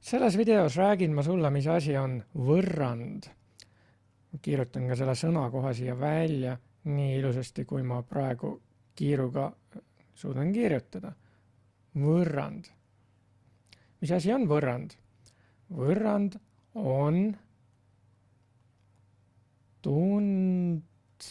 Selles videos räägin ma sulle, mis asi on võrrand. Kiirutan ka selle sõna kohe siia välja nii ilusasti, kui ma praegu kiiruga suudan kirjutada. Võrrand. Mis asi on võrrand? Võrrand on tundmatuid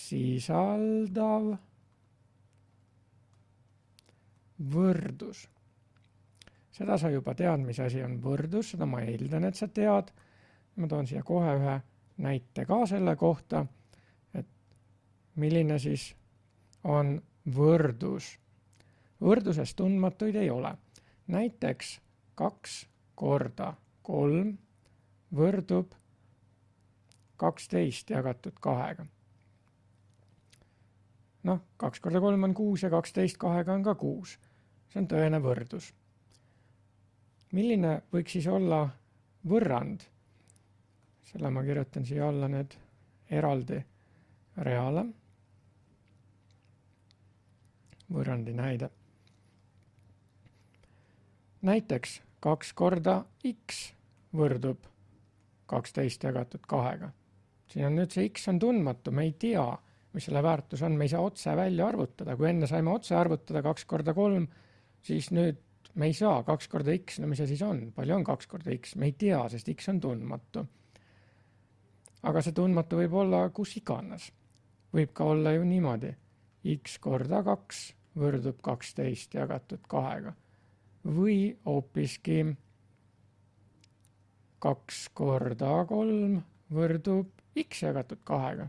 sisaldav võrdus. Seda sa juba tead, mis asi on võrdus, seda ma eeldan, et sa tead. Ma toon siia kohe ühe näite ka selle kohta, et milline siis on võrdus. Võrduses tundmatuid ei ole. Näiteks 2 korda 3 võrdub 12 jagatud 2. 2 korda 3 on 6 ja 12 2 on ka 6. See on tõene võrdus. Milline võiks siis olla võrrand? Selle ma kirjutan siia alla nüüd eraldi reale. Võrrandi näide. Näiteks 2 korda x võrdub 12 jagatud 2. Siin on nüüd see x on tundmatu, me ei tea, mis selle väärtus on, me ei saa otse välja arvutada. Kui enne saime otse arvutada 2 korda 3, siis nüüd me ei saa 2 korda x, no mis see siis on? Palju on 2 korda x? Me ei tea, sest x on tundmatu. Aga see tundmatu võib olla kus iganes. Võib ka olla ju niimoodi. X korda 2 võrdub 12 jagatud 2. Või hoopiski 2 korda 3 võrdub x jagatud 2.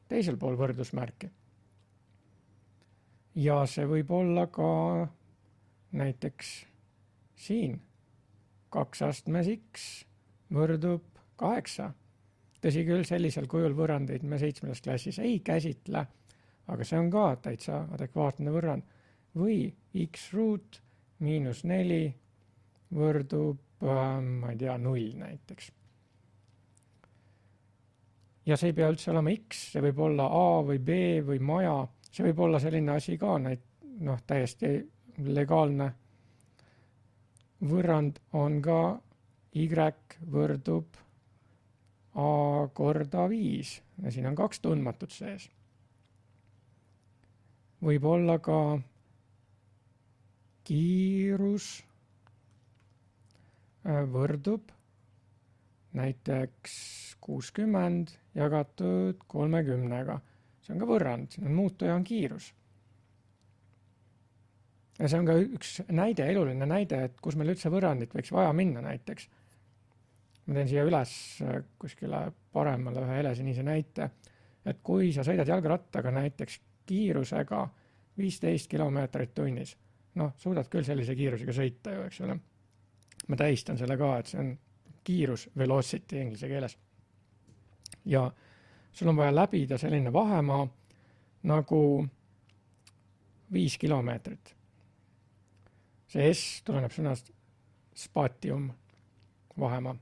Teisel pool võrdusmärki. Ja see võib olla ka näiteks siin 2 astmes x võrdub 8. Tõsi küll, sellisel kujul võrrandeid me 7. klassis ei käsitle, aga see on ka täitsa adekvaatne võrrand. Või x ruut miinus 4 võrdub, ma ei tea, 0 näiteks. Ja see ei pea üldse olema x, see võib olla a või b või maja. See võib olla selline asi ka, täiesti legaalne võrrand on ka y võrdub a korda 5. Ja siin on 2 tundmatut sees. Võib olla ka kiirus võrdub näiteks 60 jagatud 30. See on ka võrrand, siin on muutuja on kiirus. Ja see on ka üks näide, eluline näide, et kus meil üldse võrrandit võiks vaja minna näiteks. Ma teen siia üles kuskile paremale ühe helesinise näite, et kui sa sõidad jalgrattaga näiteks kiirusega 15 kilomeetrit tunnis, suudad küll sellise kiirusega sõita ju, eks ole. Ma tähistan selle ka, et see on kiirus velocity inglise keeles. Ja sul on vaja läbida selline vahemaa nagu 5 kilomeetrit. See S tuleneb sõnast spatium, vahemaa.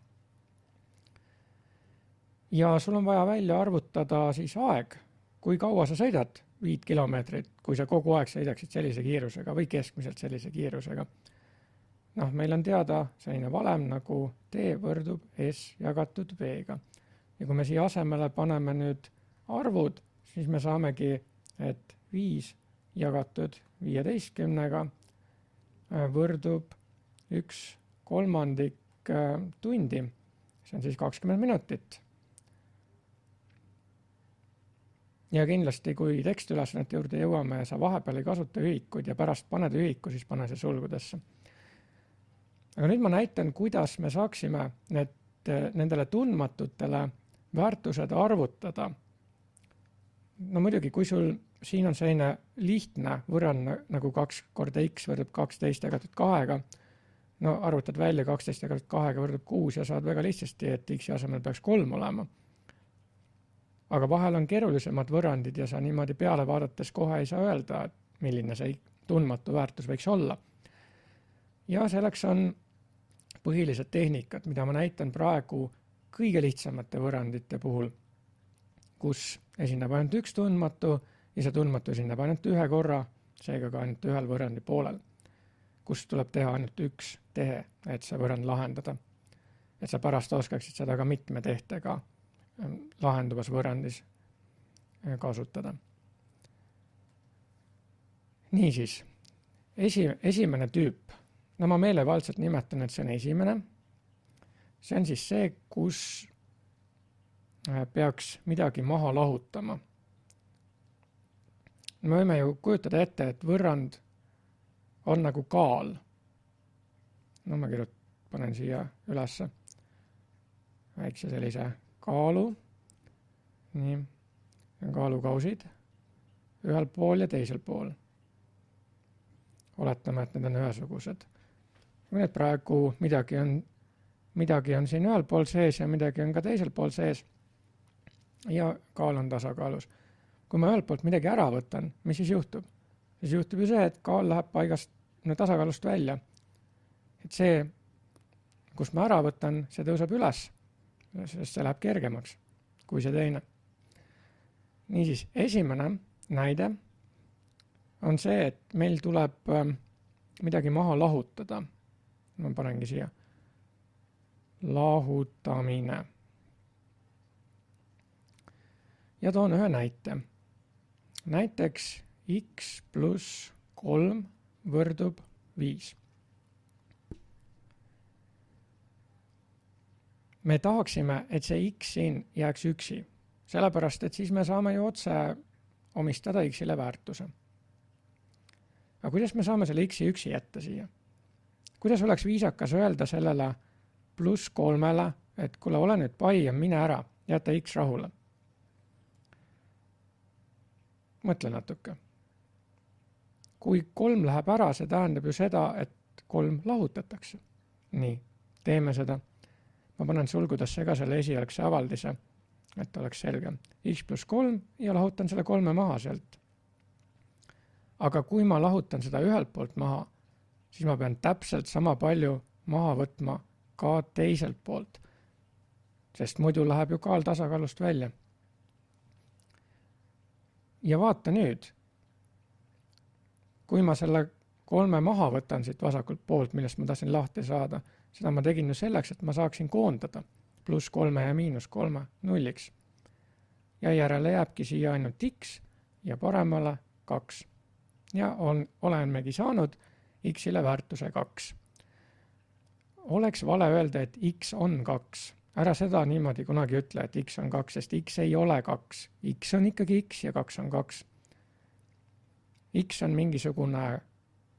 Ja sul on vaja välja arvutada siis aeg, kui kaua sa sõidad 5 kilomeetrit, kui sa kogu aeg sõidaksid sellise kiirusega või keskmiselt sellise kiirusega. Meil on teada selline valem nagu T võrdub S jagatud V-ga. Ja kui me siia asemele paneme nüüd arvud, siis me saamegi, et 5 jagatud 15-ga võrdub 1/3 tundi. See on siis 20 minutit. Ja kindlasti, kui tekstiülesannete juurde jõuame ja sa vahepeal ei kasuta ühikud ja pärast paned ühiku, siis pane see sulgudesse. Aga nüüd ma näitan, kuidas me saaksime nendele tundmatutele väärtused arvutada. Muidugi, kui sul siin on selline lihtne võrrand nagu 2 korda x võrdub 12 jagatud 2, arvutad välja 12 jagatud 2 võrdub 6 ja saad väga lihtsasti, et x asemel peaks 3 olema. Aga vahel on keerulisemad võrrandid ja sa niimoodi peale vaadates kohe ei saa öelda, et milline see tundmatu väärtus võiks olla. Ja selleks on põhilised tehnikad, mida ma näitan praegu kõige lihtsamate võrrandite puhul. kus esineb ainult üks tundmatu ja see tundmatu esineb ainult ühe korra, seega ka ainult ühel võrrandi poolel, kus tuleb teha ainult üks tehe, et see võrrand lahendada. Et sa pärast oskaksid seda ka mitme tehtega lahenduvas võrrandis kasutada. Niisiis, esimene tüüp, no ma meelevaldselt nimetan, et see on esimene. See on siis see, kus peaks midagi maha lahutama. Me võime ju kujutada ette, et võrrand on nagu kaal. No ma panen siia ülesse väikse sellise kaalu. Nii, kaalukausid ühel pool ja teisel pool. Oletame, et need on ühesugused. Kui need praegu midagi on siin ühel pool sees ja midagi on ka teisel pool sees ja kaal on tasakaalus. Kui ma ühelt poolt midagi ära võtan, mis siis juhtub? Siis juhtub ju see, et kaal läheb paigast tasakaalust välja. Et see, kus ma ära võtan, see tõuseb üles, sest see läheb kergemaks kui see teine. Niisiis, esimene näide on see, et meil tuleb midagi maha lahutada. Ma panengi siia. Lahutamine. Ja toon ühe näite. Näiteks x pluss 3 võrdub 5. Me tahaksime, et see x siin jääks üksi, sellepärast, et siis me saame ju otse omistada x-ile väärtuse. Aga kuidas me saame selle x-i üksi jätta siia? Kuidas oleks viisakas öelda sellele pluss 3-le, et kuule, ole nüüd pai ja mine ära, jäta x rahule? Mõtle natuke. Kui 3 läheb ära, see tähendab ju seda, et 3 lahutatakse. Nii, teeme seda. Ma panen sulgudesse ka selle esialgse avaldise, et oleks selge. X pluss 3 ja lahutan selle 3 maha sealt. Aga kui ma lahutan seda ühelt poolt maha, siis ma pean täpselt sama palju maha võtma ka teiselt poolt. Sest muidu läheb ju kaal tasakaalust välja. Ja vaata nüüd, kui ma selle 3 maha võtan siit vasakult poolt, millest ma tahtsin lahti saada, seda ma tegin ju selleks, et ma saaksin koondada pluss 3 ja miinus 3 nulliks. Ja järele jääbki siia ainult x ja paremale 2. Ja olemegi saanud x-ile väärtuse 2. Oleks vale öelda, et x on 2. Ära seda niimoodi kunagi ütle, et x on 2, sest x ei ole 2. X on ikkagi x ja 2 on 2. X on mingisugune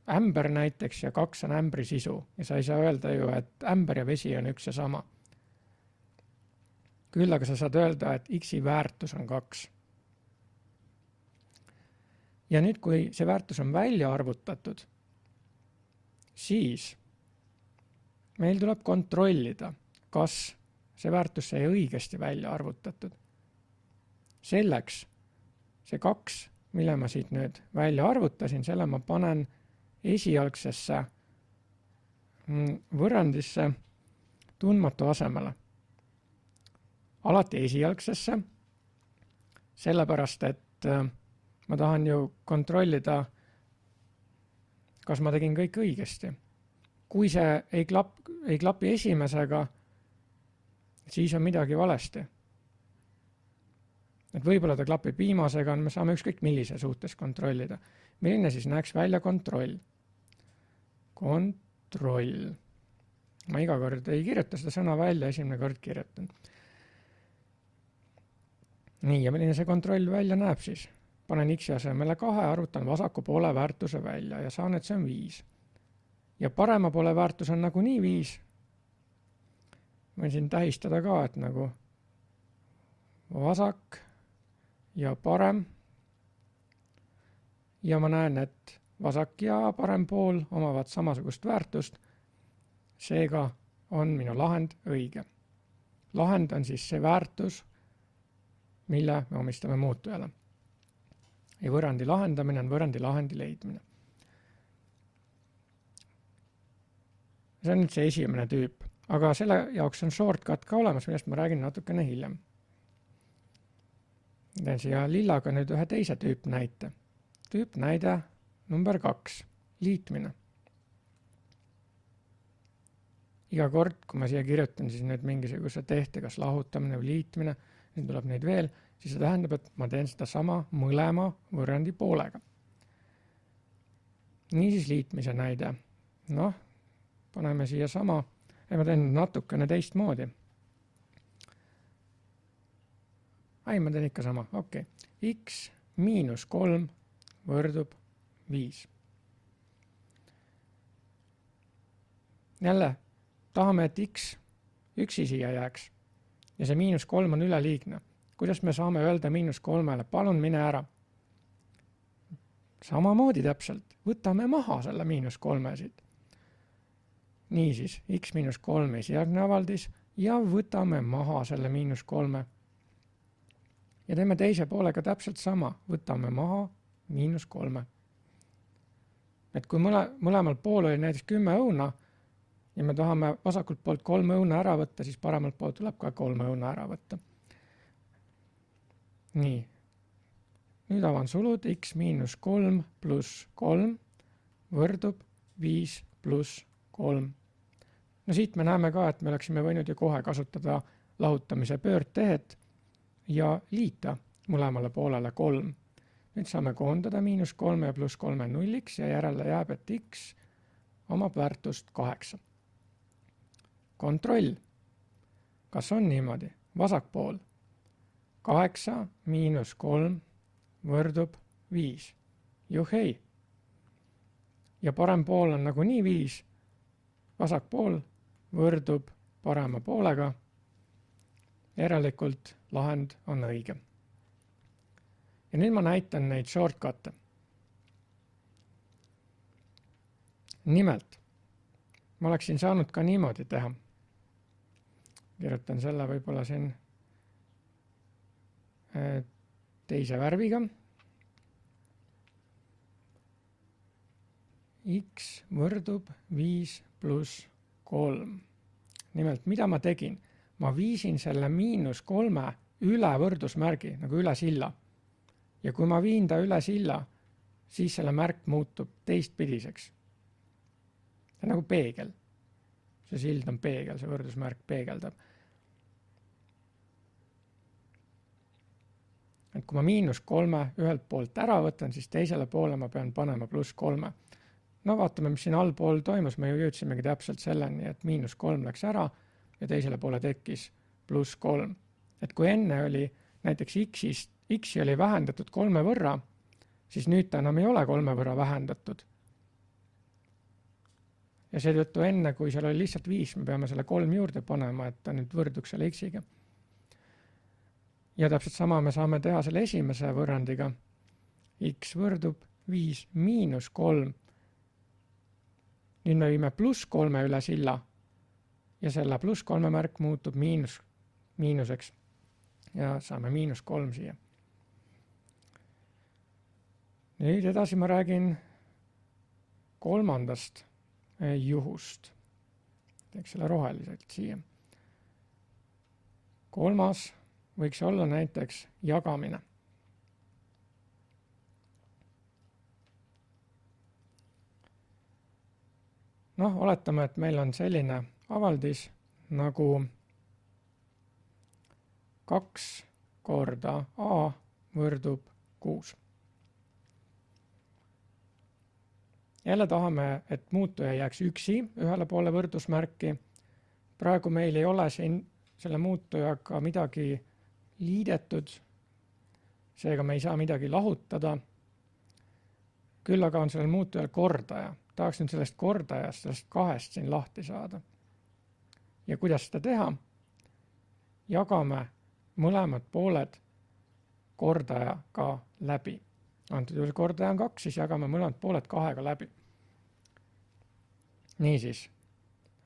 ämber näiteks ja 2 on ämbri sisu. Ja sa ei saa öelda ju, et ämber ja vesi on üks ja sama. Küll aga sa saad öelda, et x-i väärtus on 2. Ja nüüd, kui see väärtus on välja arvutatud, siis meil tuleb kontrollida, kas see väärtus sai õigesti välja arvutatud. Selleks see 2, mille ma siit nüüd välja arvutasin, selle ma panen esialgsesse võrrandisse tundmatu asemele. Alati esialgsesse, sellepärast, et ma tahan ju kontrollida, kas ma tegin kõik õigesti. Kui see ei klapi esimesega, siis on midagi valesti. Et võib-olla ta klapib viimasega, me saame ükskõik millise suhtes kontrollida. Milline siis näeks välja kontroll? Kontroll. Ma iga kord ei kirjuta seda sõna välja, esimene kord kirjutan. Nii, ja milline see kontroll välja näeb siis? Panen x asemele 2, arvutan vasaku poole väärtuse välja ja saan, et see on 5. Ja parema poole väärtus on nagu nii 5. Võin siin tähistada ka, et nagu vasak ja parem. Ja ma näen, et vasak ja parem pool omavad samasugust väärtust. Seega on minu lahend õige. Lahend on siis see väärtus, mille me omistame muutujale. Ja võrrandi lahendamine on võrrandi lahendi leidmine. See on nüüd see esimene tüüp. Aga selle jaoks on shortcut ka olemas, millest ma räägin natukene hiljem. Teen siia lillaga nüüd ühe teise tüüpnäite. Tüüpnäide number 2, liitmine. Iga kord, kui ma siia kirjutan siis nüüd mingisuguse tehte, kas lahutamine või liitmine, nüüd tuleb neid veel, siis see tähendab, et ma teen seda sama mõlema võrrandi poolega. Niisiis liitmise näide. Noh, paneme siia sama, ja ma teen natukene teistmoodi. Ma teen ikka sama, okei. X miinus 3 võrdub 5. Jälle, tahame, et X üksi siia jääks ja see miinus 3 on üleliigne. Kuidas me saame öelda miinus 3-le? Palun mine ära. Samamoodi täpselt. Võtame maha selle miinus 3 siit. Niisiis, X miinus 3 esialgne avaldis ja võtame maha selle miinus 3. Ja teeme teise poolega täpselt sama. Võtame maha miinus 3. Et kui mõlemal pool oli näiteks 10 õuna ja me tahame vasakult poolt 3 õuna ära võtta, siis paremalt poolt tuleb ka 3 õuna ära võtta. Nii. Nüüd avan sulud. X miinus 3 pluss 3 võrdub 5 pluss 3. No siit me näeme ka, et me oleksime võinud ju kohe kasutada lahutamise pöördtehet ja liita mõlemale poolele 3. Nüüd saame koondada miinus 3 ja pluss 3 nulliks ja järele jääb, et X omab väärtust 8. Kontroll. Kas on niimoodi? Vasakpool. 8 miinus 3 võrdub 5. Juhei. Ja parem pool on nagunii 5. Vasakpool võrdub parema poolega. Järelikult lahend on õige. Ja nüüd ma näitan neid shortcut'e. Nimelt, ma oleksin saanud ka niimoodi teha. Kirjutan selle võib-olla siin teise värviga. X võrdub 5 pluss 3. Nimelt, mida ma tegin? Ma viisin selle miinus 3 üle võrdusmärgi, nagu üle silla. Ja kui ma viin ta üle silla, siis selle märk muutub teistpidiseks. See on nagu peegel. See sild on peegel, see võrdusmärk peegeldab. Et kui ma miinus 3 ühelt poolt ära võtan, siis teisele poole ma pean panema pluss 3. No vaatame, mis siin allpool toimus, me ju jõudsimegi täpselt selleni, et miinus 3 läks ära ja teisele poole tekkis pluss 3. Et kui enne oli näiteks X oli vähendatud 3 võrra, siis nüüd ta enam ei ole 3 võrra vähendatud. Ja seetõttu enne, kui seal oli lihtsalt 5, me peame selle 3 juurde panema, et ta nüüd võrduks selle X-iga. Ja täpselt sama me saame teha selle esimese võrrandiga. X võrdub 5 miinus 3. Nüüd me viime pluss 3 üle silla ja selle pluss 3 märk muutub miinuseks ja saame miinus 3 siia. Nüüd edasi ma räägin kolmandast juhust. Teeks selle roheliselt siia. Kolmas võiks olla näiteks jagamine. Noh, oletame, et meil on selline avaldis nagu 2 korda A võrdub 6. Jälle tahame, et muutuja jääks üksi ühele poole võrdusmärki. Praegu meil ei ole siin selle muutujaga midagi liidetud, seega me ei saa midagi lahutada. Küll aga on sellel muutujal kordaja. Tahaks nüüd sellest kordajast, sellest 2 siin lahti saada. Ja kuidas seda teha? Jagame mõlemad pooled kordajaga läbi. Antud juhul kordaja on 2, siis jagame mõlemad pooled 2-ga läbi. Niisiis,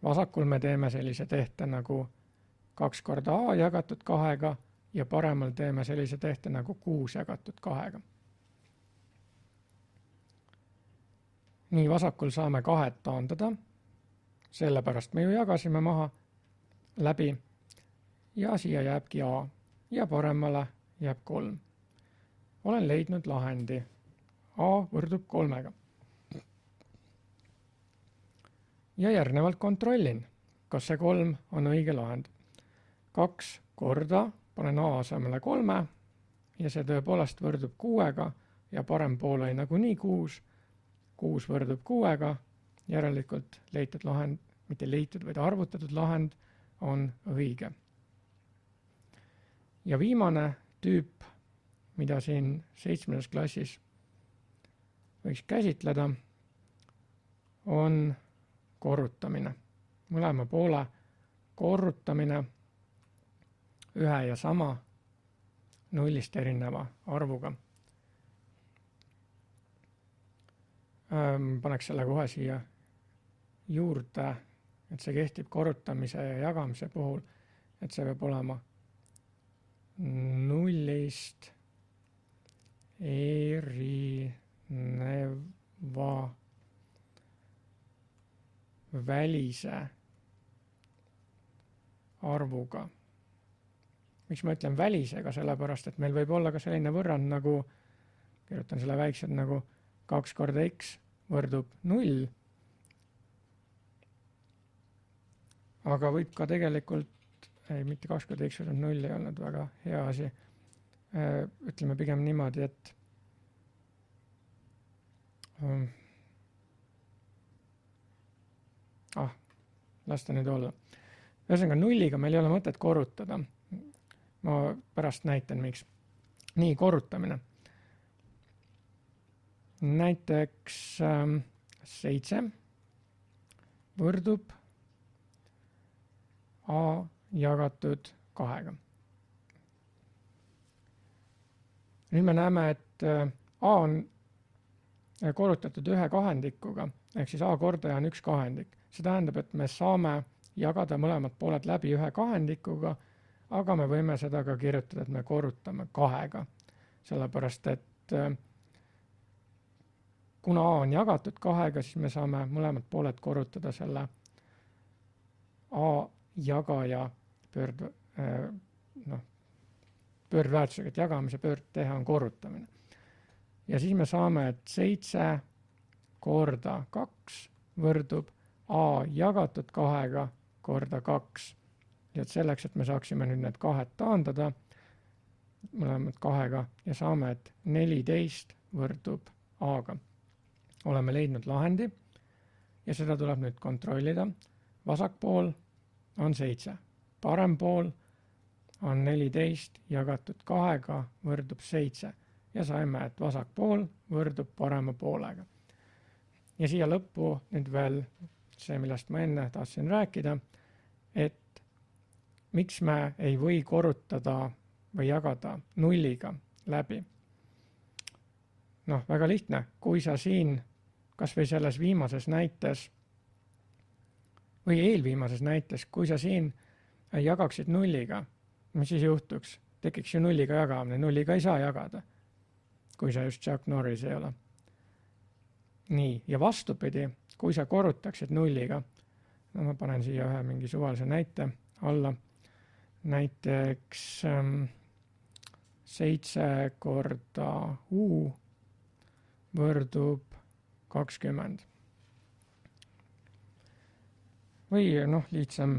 vasakul me teeme sellise tehte nagu 2 korda A jagatud 2-ga ja paremal teeme sellise tehte nagu 6 jagatud 2-ga. Nii, vasakul saame 2 taandada, sellepärast me ju jagasime maha läbi ja siia jääbki A ja paremale jääb 3. olen leidnud lahendi. A võrdub 3-ga. Ja järgnevalt kontrollin, kas see 3 on õige lahend. 2 korda, panen A asemele 3 ja see tõepoolest võrdub 6-ga ja parem pool oli nagunii 6. 6 võrdub 6-ga, järelikult leitud lahend, mitte leitud, vaid arvutatud lahend on õige. Ja viimane tüüp, mida siin 7. klassis võiks käsitleda, on korrutamine. Mõlema poole korrutamine ühe ja sama nullist erineva arvuga. Paneks selle kohe siia juurde, et see kehtib korrutamise ja jagamise puhul, et see peab olema nullist erineva välise arvuga. Miks ma ütlen välisega, sellepärast, et meil võib olla ka selline võrrand nagu, kirjutan selle väiksed nagu 2 korda x võrdub 0, aga võib ka tegelikult, mitte 2 korda x võrdub 0 ei olnud väga hea asi, ütleme pigem niimoodi, et las ta nüüd olla. Ühesõnaga 0-ga meil ei ole mõtet korrutada. Ma pärast näitan, miks. Nii, korrutamine. Näiteks 7 võrdub A jagatud 2-ga. Nüüd me näeme, et A on korrutatud ühe kahendikuga, ehk siis A kordaja on 1 kahendik. See tähendab, et me saame jagada mõlemad pooled läbi ühe kahendikuga, aga me võime seda ka kirjutada, et me korrutame 2-ga. Sellepärast, et kuna A on jagatud 2-ga, siis me saame mõlemad pooled korrutada selle A jagaja pöördväärtusega, et jagamise pöördtehe on korrutamine. Ja siis me saame, et 7 korda 2 võrdub A jagatud 2-ga korda 2. Ja selleks, et me saaksime nüüd need kahed taandada, mõlemad 2-ga, ja saame, et 14 võrdub A-ga. Oleme leidnud lahendi ja seda tuleb nüüd kontrollida. Vasak pool on 7. Parem pool on 14 jagatud 2-ga võrdub 7. Ja saime, et vasak pool võrdub parema poolega. Ja siia lõppu nüüd veel see, millest ma enne tahtsin rääkida, et miks me ei või korrutada või jagada 0-ga läbi. Väga lihtne, kui sa siin kas või selles viimases näites või eelviimases näites, kui sa siin jagaksid 0-ga, mis siis juhtuks? Tekiks ju 0-ga jagamine, 0-ga ei saa jagada, kui sa just Chuck Norris ei ole. Nii, ja vastupidi, kui sa korrutaksid 0-ga, ma panen siia ühe mingi suvalise näite alla, näiteks 7 korda U võrdub 20. Või lihtsam,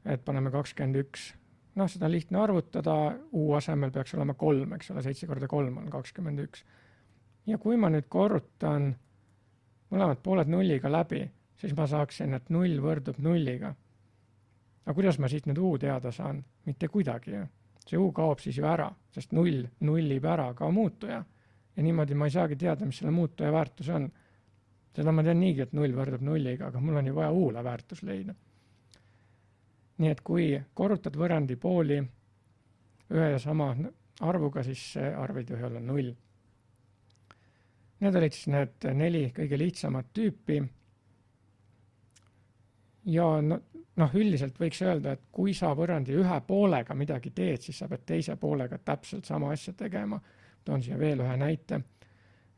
et paneme 21. Seda on lihtne arvutada, U asemel peaks olema 3, eks ole, 7 korda 3 on 21. Ja kui ma nüüd korrutan mõlemad pooled 0-ga läbi, siis ma saaksin, et 0 võrdub 0-ga. Aga kuidas ma siit nüüd U teada saan? Mitte kuidagi ju. See U kaob siis ju ära, sest 0 nullib ära ka muutuja. Ja niimoodi ma ei saagi teada, mis selle muutuja väärtus on. Seda ma tean niigi, et 0 võrdub 0-ga, aga mul on ju vaja U-le väärtus leida. Nii et kui korrutad võrrandi pooli ühe ja sama arvuga, siis see arv ei tohi olla 0. Need olid siis need 4 kõige lihtsamat tüüpi. Ja üldiselt võiks öelda, et kui sa võrrandi ühe poolega midagi teed, siis sa pead teise poolega täpselt sama asja tegema. Toon siia veel ühe näite,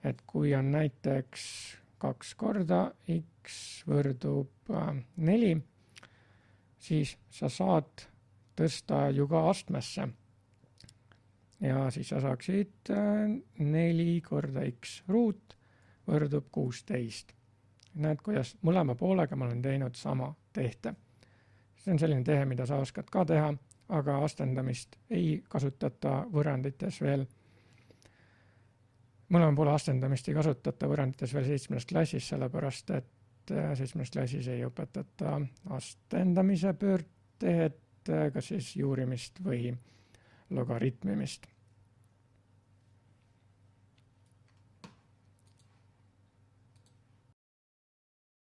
et kui on näiteks 2 korda x võrdub 4, siis sa saad tõsta ju ka astmesse ja siis sa saaksid 4 korda x ruut võrdub 16. Näed, kuidas mõlema poolega ma olen teinud sama tehte. See on selline tehe, mida sa oskad ka teha, aga astendamist ei kasutata võrrandites veel. Mõlema poole astendamist ei kasutata võrrandites veel 7. klassis, sellepärast et 7. klassis ei õpetata astendamise pöördtehet, kas siis juurimist või logaritmimist.